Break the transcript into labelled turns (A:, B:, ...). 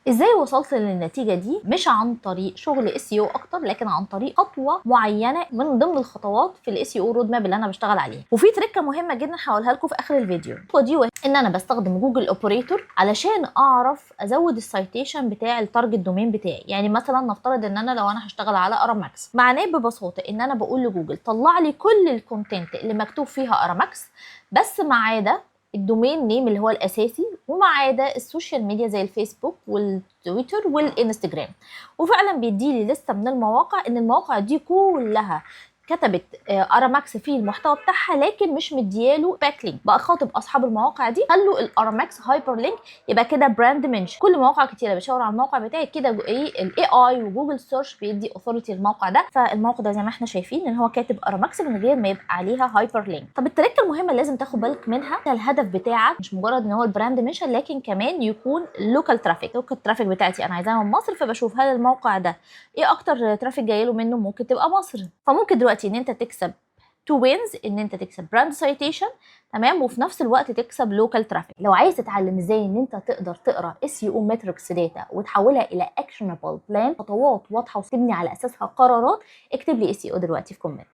A: ازاي وصلت للنتيجه دي؟ مش عن طريق شغل اس او اكتر، لكن عن طريق خطوه معينه من ضمن الخطوات في الاس او رود ماب اللي انا بشتغل عليها. وفي تريكه مهمه جدا هقولها لكم في اخر الفيديو. الخطوه دي ان انا بستخدم جوجل اوبريتور علشان اعرف ازود السايتيشن بتاع التارجت دومين بتاعي. يعني مثلا نفترض ان انا لو انا هشتغل على اراماكس، معناه ببساطه ان انا بقول لجوجل طلع لي كل الكونتنت اللي مكتوب فيها اراماكس، بس ما عدا الدومين نيم اللي هو الاساسي، وما عدا السوشيال ميديا زي الفيسبوك والتويتر والانستجرام. وفعلا بيدي لي لسته من المواقع، ان المواقع دي كلها كتبت اراماكس في المحتوى بتاعها، لكن مش مدياله باك لينك. بقى خاطب اصحاب المواقع دي خلوا الاراماكس هايبر لينك، يبقى كده براند منشن. كل مواقع كتيره بشاور على الموقع بتاعي كده، ايه الاي اي وجوجل سيرش بيدي اوثورتي للموقع ده. فالموقع ده زي ما احنا شايفين ان هو كاتب اراماكس من غير ما يبقى عليها هايبر لينك. طب التريكه المهمه اللي لازم تاخد بالك منها، الهدف بتاعك مش مجرد ان هو البراند منشن، لكن كمان يكون لوكال ترافيك. لوكال ترافيك بتاعتي انا عايزاها من مصر، فبشوف هل الموقع ده ايه اكتر ترافيك جاي له منه، ممكن تبقى مصر. فممكن دلوقتي ان انت تكسب تو وينز، ان انت تكسب براند سايتيشن تمام، وفي نفس الوقت تكسب لوكال ترافيك. لو عايز تتعلم ازاي ان انت تقدر تقرا اس يو ماتريكس داتا وتحولها الى اكشنبل بلان، خطوات واضحه وتبني على اساسها قرارات، اكتب لي اس يو دلوقتي في كومنت.